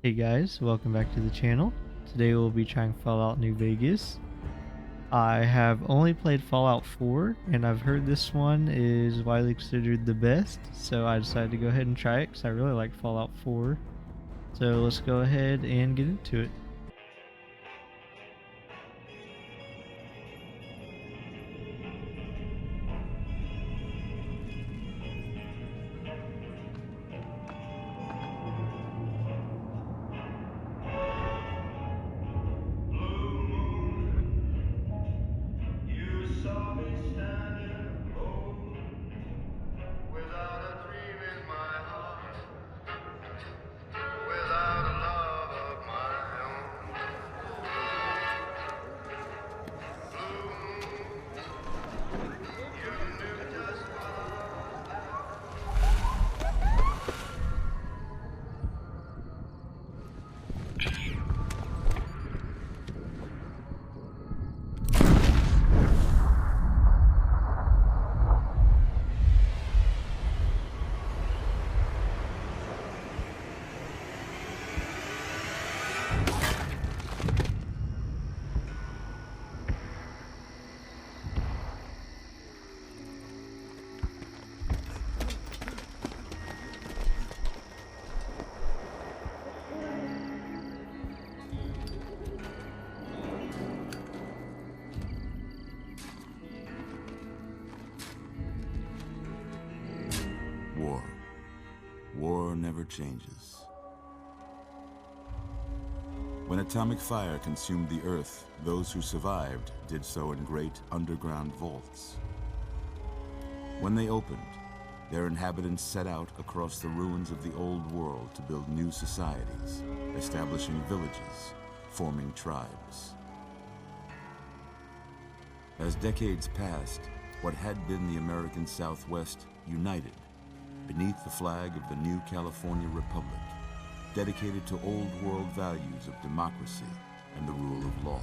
Hey guys, welcome back to the channel. Today we'll be trying Fallout New Vegas. I have only played Fallout 4 and I've heard this one is widely considered the best, so I decided to go ahead and try it because I really like Fallout 4. So let's go ahead and get into it. You saw me standing alone, without a dream in my heart, without a love of my own. Blue moon, you knew just War. War never changes. When atomic fire consumed the Earth, those who survived did so in great underground vaults. When they opened, their inhabitants set out across the ruins of the old world to build new societies, establishing villages, forming tribes. As decades passed, what had been the American Southwest united beneath the flag of the new California Republic, dedicated to old world values of democracy and the rule of law.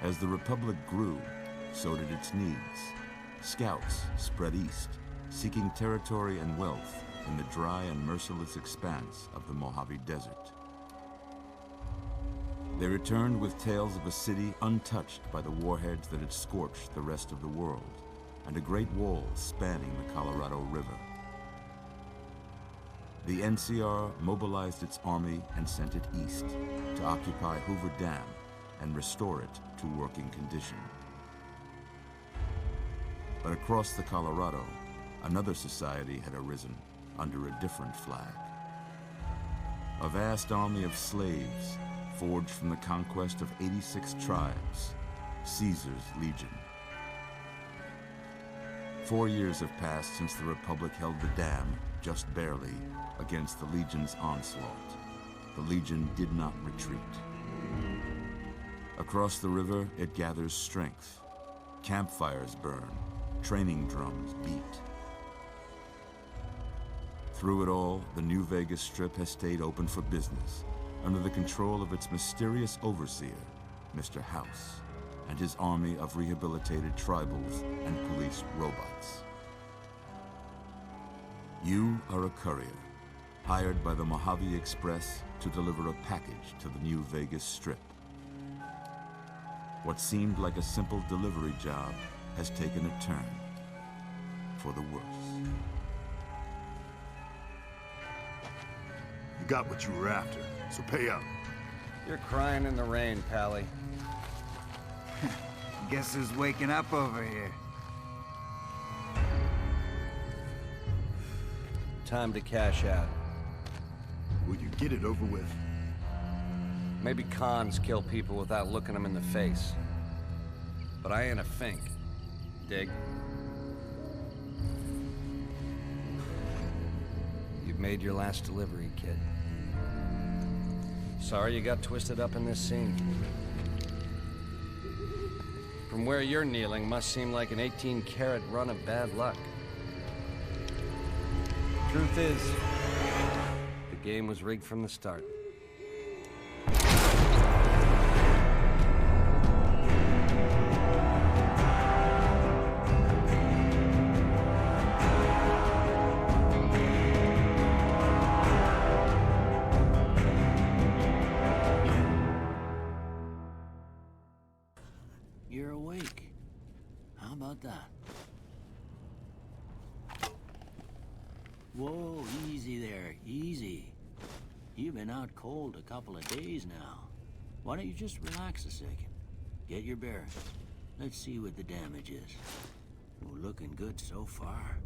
As the Republic grew, so did its needs. Scouts spread east, seeking territory and wealth in the dry and merciless expanse of the Mojave Desert. They returned with tales of a city untouched by the warheads that had scorched the rest of the world, and a great wall spanning the Colorado River. The NCR mobilized its army and sent it east to occupy Hoover Dam and restore it to working condition. But across the Colorado, another society had arisen under a different flag. A vast army of slaves forged from the conquest of 86 tribes, Caesar's Legion. 4 years have passed since the Republic held the dam, just barely, against the Legion's onslaught. The Legion did not retreat. Across the river, it gathers strength. Campfires burn, training drums beat. Through it all, the New Vegas Strip has stayed open for business, under the control of its mysterious overseer, Mr. House, and his army of rehabilitated tribals and police robots. You are a courier, hired by the Mojave Express to deliver a package to the New Vegas Strip. What seemed like a simple delivery job has taken a turn for the worse. You got what you were after, so pay up. You're crying in the rain, Pally. Guess who's waking up over here? Time to cash out. Will you get it over with? Maybe cons kill people without looking them in the face. But I ain't a fink. Dig? You've made your last delivery, kid. Sorry you got twisted up in this scene. From where you're kneeling must seem like an 18-carat run of bad luck. Truth is, the game was rigged from the start. about that? Whoa, easy there, easy. You've been out cold a couple of days now. Why don't you just relax a second? Get your bearings. Let's see what the damage is. We're looking good so far.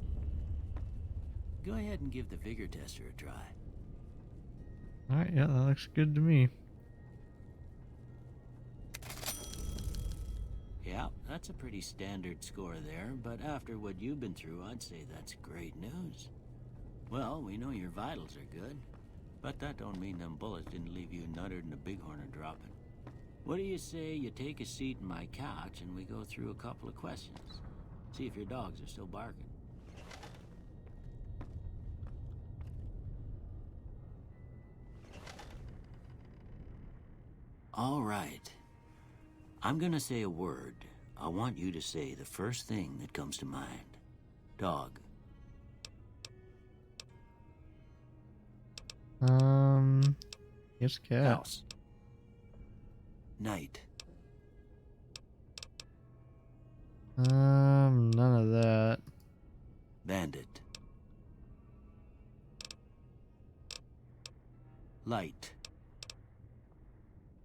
Go ahead and give the vigor tester a try. Alright, yeah, that looks good to me. Yeah, that's a pretty standard score there, but after what you've been through, I'd say that's great news. Well, we know your vitals are good, but that don't mean them bullets didn't leave you nuttered and a bighorn are dropping. What do you say you take a seat in my couch and we go through a couple of questions? See if your dogs are still barking. All right. I'm gonna say a word. I want you to say the first thing that comes to mind. Dog. Yes, cat. House. Night. None of that. Bandit. Light.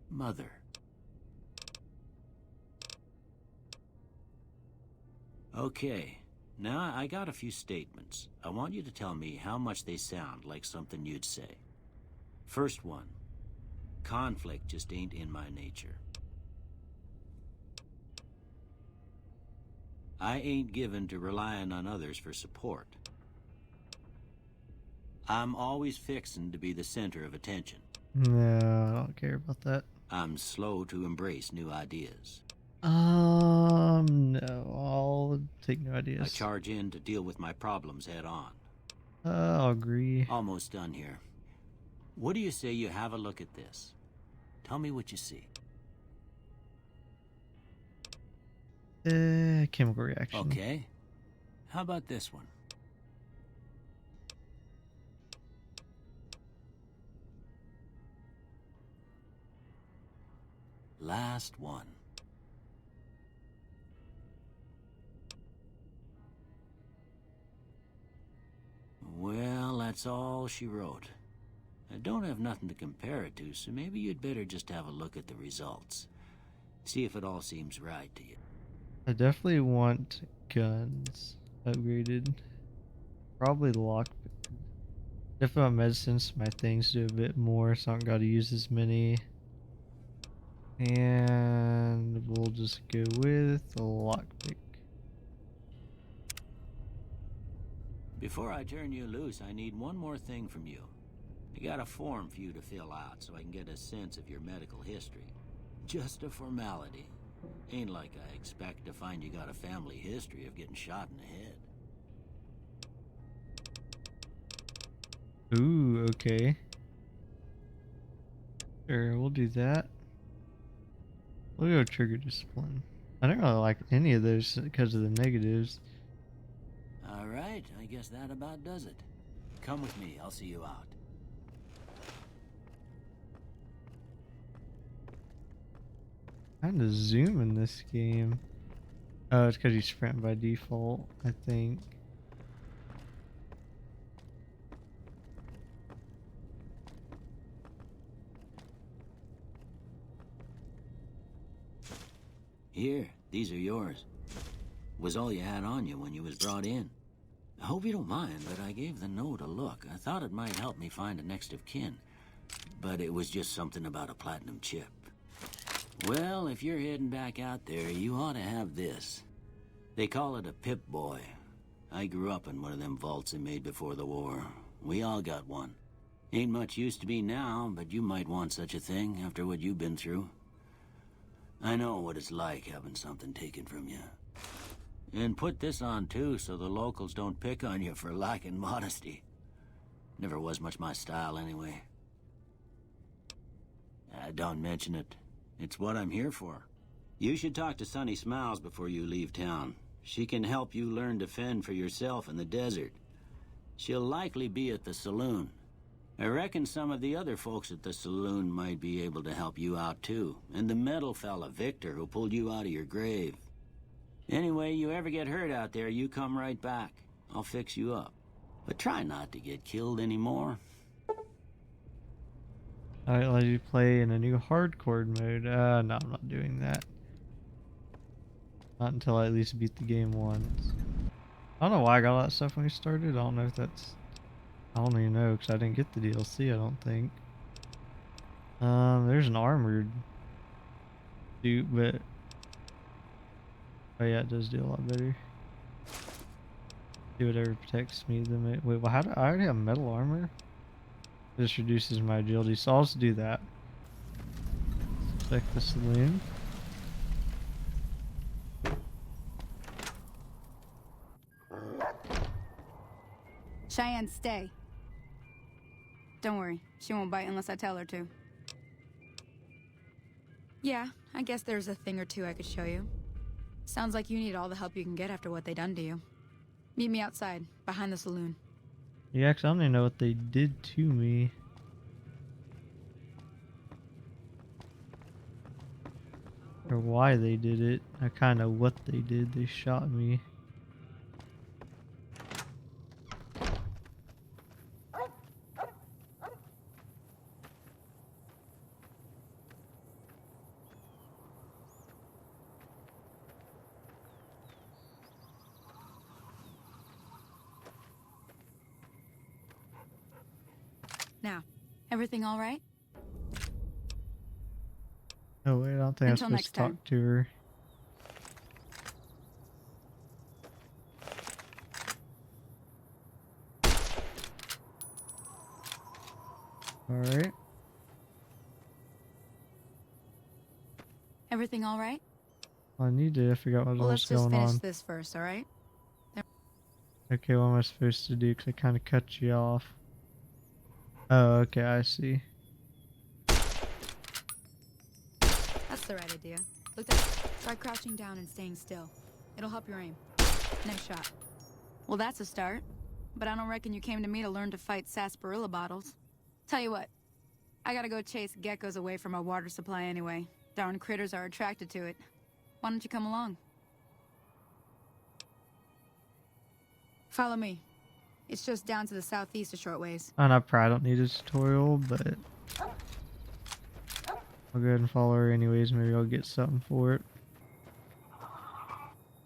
Mother. Okay, now I got a few statements. I want you to tell me how much they sound like something you'd say. First one. Conflict just ain't in my nature. I ain't given to relying on others for support. I'm always fixin' to be the center of attention. No, I don't care about that. I'm slow to embrace new ideas. No, I'll take no I ideas. charge in to deal with my problems head on. I'll agree. Almost done here. What do you say you have a look at this? Tell me what you see. Chemical reaction. Okay. How about this one? Last one. Well, that's all she wrote. I don't have nothing to compare it to, so maybe you'd better just have a look at the results. See if it all seems right to you. I definitely want guns upgraded. Probably lock. Definitely want medicines. My things do a bit more, so I don't gotta use as many. And we'll just go with the lockpick. Before I turn you loose, I need one more thing from you. I got a form for you to fill out so I can get a sense of your medical history. Just a formality. Ain't like I expect to find you got a family history of getting shot in the head. Ooh, okay. Sure, we'll do that. We'll go trigger discipline. I don't really like any of those because of the negatives. All right, I guess that about does it. Come with me, I'll see you out. Kind of zoom in this game. Oh, it's because you sprint by default, I think. Here, these are yours. Was all you had on you when you was brought in. I hope you don't mind, but I gave the note a look. I thought it might help me find a next of kin. But it was just something about a platinum chip. Well, if you're heading back out there, you ought to have this. They call it a Pip-Boy. I grew up in one of them vaults they made before the war. We all got one. Ain't much use to be now, but you might want such a thing after what you've been through. I know what it's like having something taken from you. And put this on too, so the locals don't pick on you for lacking modesty. Never was much my style anyway. Don't mention it. It's what I'm here for. You should talk to Sunny Smiles before you leave town. She can help you learn to fend for yourself in the desert. She'll likely be at the saloon. I reckon some of the other folks at the saloon might be able to help you out too. And the metal fella, Victor, who pulled you out of your grave. Anyway, you ever get hurt out there, you come right back. I'll fix you up. But try not to get killed anymore. Alright, let you play in a new hardcore mode. No, I'm not doing that. Not until I at least beat the game once. I don't know why I got all that stuff when we started. I don't know if that's... I don't even know, because I didn't get the DLC, I don't think. There's an armored suit, but... Oh yeah, it does do a lot better. Do whatever protects me. Wait, well, how do I already have metal armor? This reduces my agility, so I'll just do that. Check the saloon. Cheyenne, stay. Don't worry, she won't bite unless I tell her to. Yeah, I guess there's a thing or two I could show you. Sounds like you need all the help you can get after what they done to you. Meet me outside, behind the saloon. Yeah, 'cause I don't even know what they did to me. Or why they did it. I kind of what they did. They shot me. Now, everything all right? Oh wait, I don't think I'm Until supposed next to talk time. to her. Alright. Everything all right? I need to figure out Well, what's let's just going finish on. this first, all right? Okay, what am I supposed to do? Because I kind of cut you off. Oh, okay, I see. That's the right idea. Look down. Try crouching down and staying still. It'll help your aim. Nice shot. Well, that's a start. But I don't reckon you came to me to learn to fight sarsaparilla bottles. Tell you what, I gotta go chase geckos away from our water supply anyway. Darn critters are attracted to it. Why don't you come along? Follow me. It's just down to the southeast a short ways. And I probably don't need a tutorial, but I'll go ahead and follow her anyways. Maybe I'll get something for it.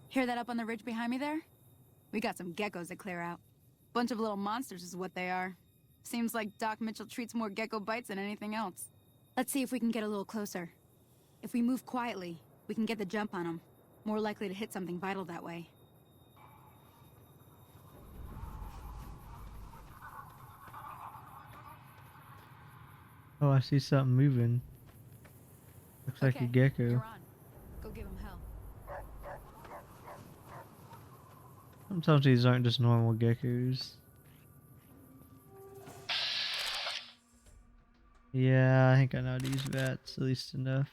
Hear that up on the ridge behind me there? We got some geckos to clear out. Bunch of little monsters is what they are. Seems like Doc Mitchell treats more gecko bites than anything else. Let's see if we can get a little closer. If we move quietly, we can get the jump on them. More likely to hit something vital that way. Oh, I see something moving. Looks like a gecko. You're on. Go give him hell. Sometimes these aren't just normal geckos. Yeah, I think I know how to use bats, at least enough.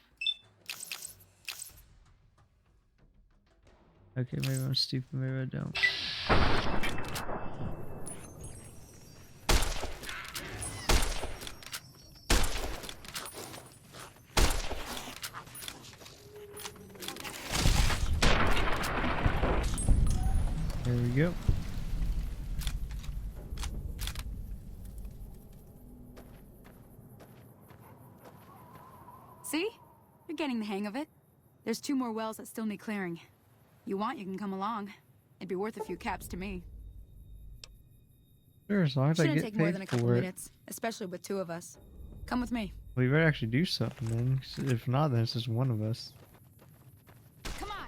Okay, maybe I'm stupid, maybe I don't. There we go. See? You're getting the hang of it. There's 2 more wells that still need clearing. You want, you can come along. It'd be worth a few caps to me. Sure, as long as I Shouldn't get take more than a paid couple for it. minutes, especially with 2 of us. Come with me. We better actually do something then. 'Cause if not, then it's just one of us. Come on!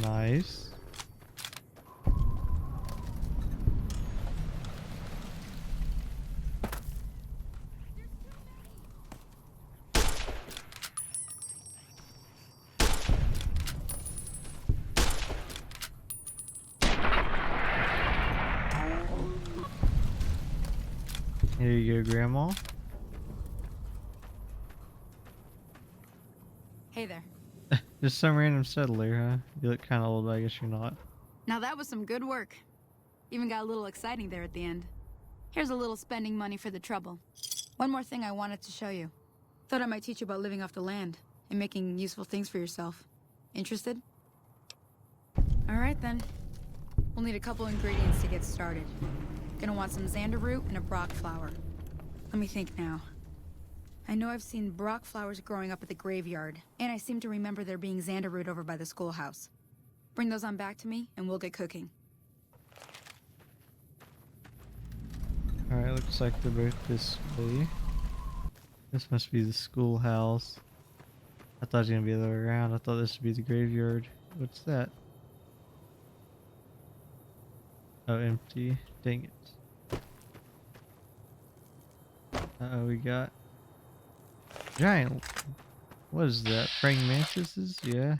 Nice. Here you go, Grandma. Hey there. Just some random settler, huh? You look kind of old, but I guess you're not. Now that was some good work. Even got a little exciting there at the end. Here's a little spending money for the trouble. One more thing I wanted to show you. Thought I might teach you about living off the land and making useful things for yourself. Interested? Alright then. We'll need a couple ingredients to get started. Gonna want some xander root and a brock flower. Let me think now. I know I've seen brock flowers growing up at the graveyard, and I seem to remember there being xander root over by the schoolhouse. Bring those on back to me, and we'll get cooking. Alright, looks like they're both this way. This must be the schoolhouse. I thought it was gonna be the other way around. I thought this would be the graveyard. What's that? Oh, empty. Dang it. Uh-oh, we got giant. What is that? Praying mantises? Yeah.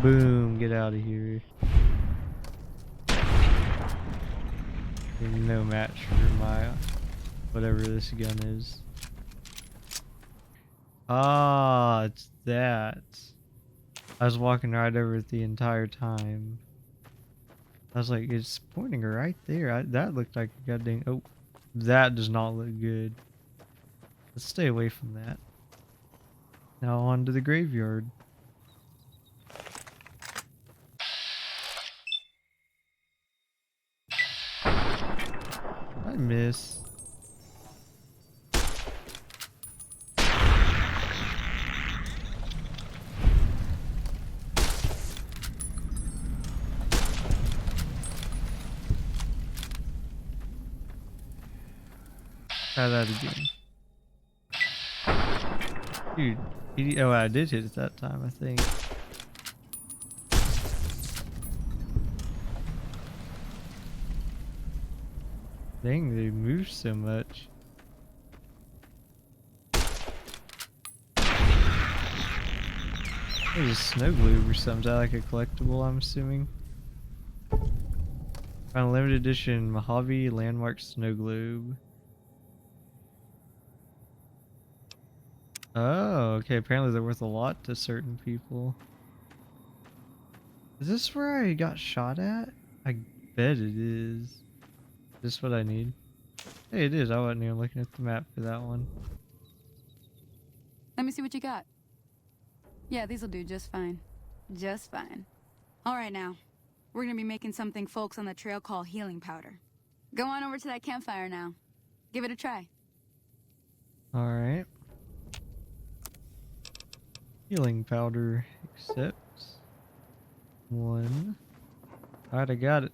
Boom, get out of here. You're no match for my whatever this gun is. Ah, it's that. I was walking right over it the entire time. I was like, it's pointing right there. That looked like a goddamn. Oh, that does not look good. Let's stay away from that. Now on to the graveyard. I miss. Try that again. Dude, oh, I did hit it that time, I think. Dang, they move so much. There's a snow globe or something. Is that like a collectible, I'm assuming? Found a limited edition Mojave Landmark Snow Globe. Oh, okay. Apparently they're worth a lot to certain people. Is this where I got shot at? I bet it is. Is this what I need? Hey, it is. I wasn't even looking at the map for that one. Let me see what you got. Yeah, these'll do just fine. Just fine. Alright now. We're gonna be making something folks on the trail call healing powder. Go on over to that campfire now. Give it a try. Alright. Healing powder, accept. 1. Alright, I got it.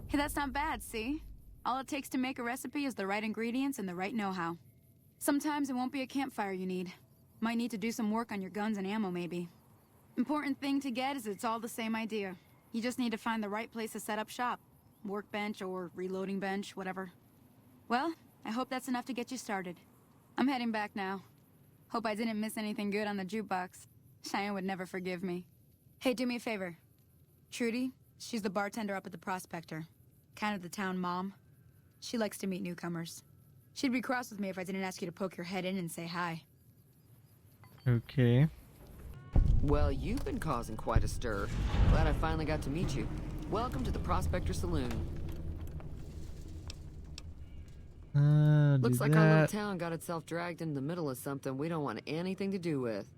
Hey, that's not bad, see? All it takes to make a recipe is the right ingredients and the right know-how. Sometimes it won't be a campfire you need. Might need to do some work on your guns and ammo, maybe. Important thing to get is it's all the same idea. You just need to find the right place to set up shop. Workbench or reloading bench, whatever. Well, I hope that's enough to get you started. I'm heading back now. Hope I didn't miss anything good on the jukebox. Cheyenne would never forgive me. Hey, do me a favor. Trudy, she's the bartender up at the Prospector. Kind of the town mom. She likes to meet newcomers. She'd be cross with me if I didn't ask you to poke your head in and say hi. Okay. Well, you've been causing quite a stir. Glad I finally got to meet you. Welcome to the Prospector Saloon. Looks like our little town got itself dragged into the middle of something we don't want anything to do with.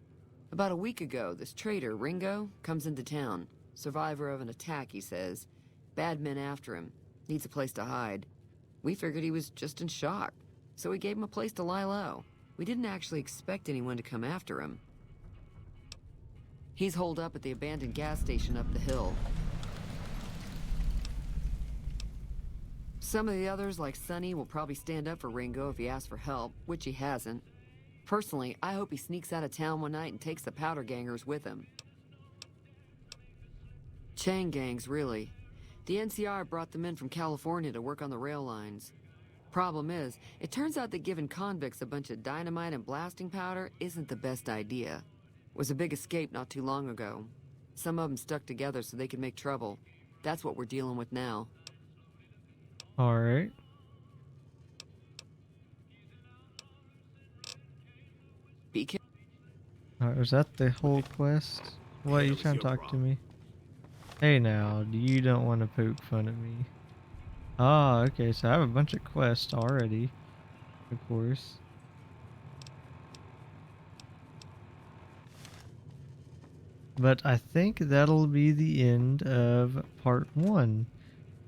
About a week ago, this trader, Ringo, comes into town. Survivor of an attack, he says. Bad men after him. Needs a place to hide. We figured he was just in shock, so we gave him a place to lie low. We didn't actually expect anyone to come after him. He's holed up at the abandoned gas station up the hill. Some of the others, like Sonny, will probably stand up for Ringo if he asks for help, which he hasn't. Personally, I hope he sneaks out of town one night and takes the powder gangers with him. Chain gangs, really. The NCR brought them in from California to work on the rail lines. Problem is, it turns out that giving convicts a bunch of dynamite and blasting powder isn't the best idea. It was a big escape not too long ago. Some of them stuck together so they could make trouble. That's what we're dealing with now. Alright. Be careful. Alright, was that the whole quest? What, you hell is trying to your talk to problem? me? Hey now, you don't want to poke fun at me. Ah, okay, so I have a bunch of quests already, of course. But I think that'll be the end of part 1.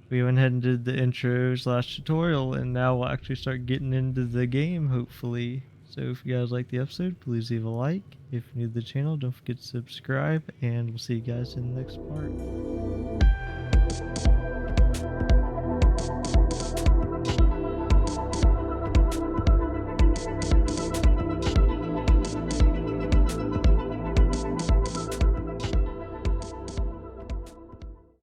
We went ahead and did the intro slash tutorial, and now we'll actually start getting into the game, hopefully. So if you guys like the episode, please leave a like. If you're new to the channel, don't forget to subscribe, and we'll see you guys in the next part.